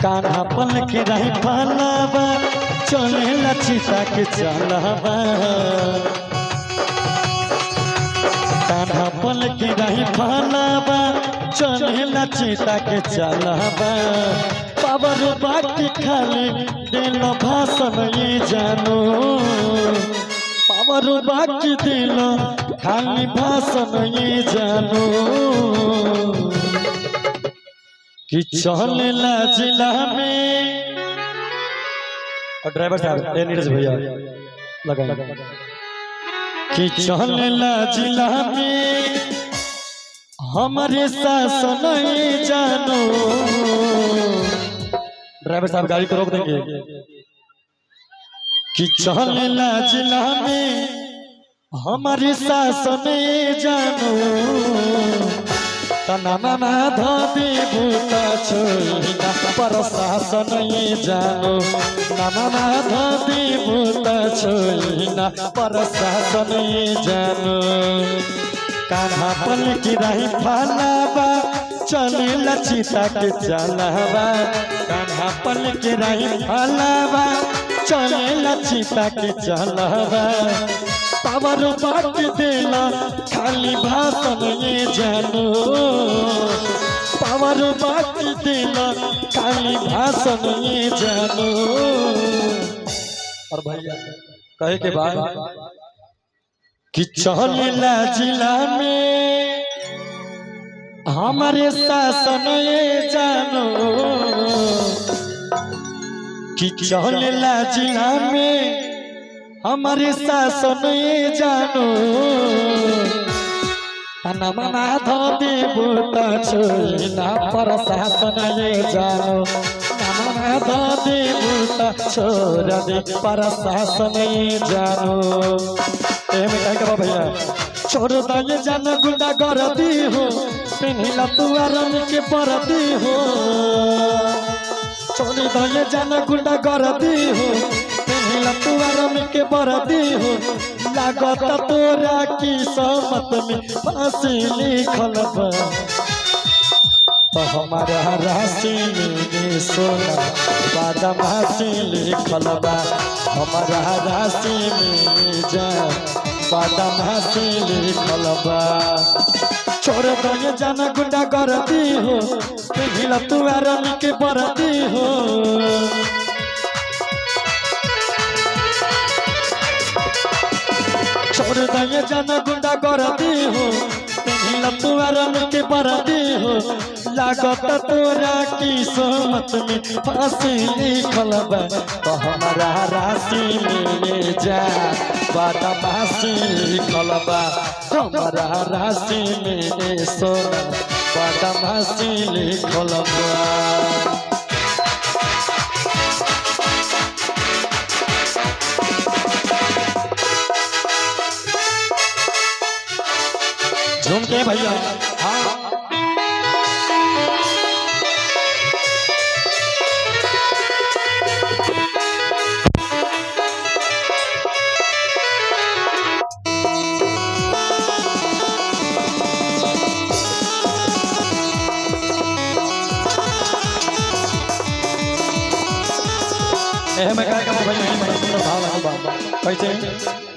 कान्हा पल के रही पालावा चले लचिता के चलावा कान्हा पल के रही पालावा चले लचिता के चलावा पावर बाकी खाली दिल भाषण ये जानो पावर बाकी दिल खाली भाषण ये जानो कि चलेला जिला में। और ड्राइवर साहब नीरज भैया लगा कि चलेला जिला में हमारे शासन जानो। ड्राइवर साहब गाड़ी को रोक देंगे कि चलेला जिला में हमारे शासन जानो तना धोबी भूता छोइना प्रशासन ये जानो नाना धोबी भूता छोइना प्रशासन ये जानो। कान्हा पल की रही फालावा चले लचिता के चलावा कान्हा पल की रही फालावा चले लचिता के चलावा पावर बाट देला खाली भाषण ये जानो पावर बाट देला खाली भाषण ये जानो। और भैया कहे के बाद कि चलेला जिला में हमारे शासन ये जानो कि चलेला जिला में हमारे शासन ये जानो तना धोबी भूता छोइना प्रशासन ये जानो तना धोबी भूता छोड़ दे प्रशासन ये जानो। क्या भैया छोड़ दे जान गुंडा गर्दी हो पिन्हिला तू आराम के परदी हो छोड़ दे जान गुंडा गर्दी हो तू आराम के बरदी हो लागत तोरा की समत में फांसी लिखल बा तो हमारा राशि में सोना बादमाशी लिखल बा हमारा राशि में जा बादमाशी लिखल बा। छोड़ दे जाना गुंडा गर्दी हो पिघला तू आराम के बरदी हो छोड़ दे जाना गुंडा गर्दी हो पिघला तू आराम के बरदी हो लागत तोरा की सोमत में फांसी लिखल बा तो हमारा राशि में जा बादमाशी लिखल बा हमारा राशि में सोना बादमाशी लिखल बा। झूम के भैया हाँ मैं क्या भैया भाव लगा कैसे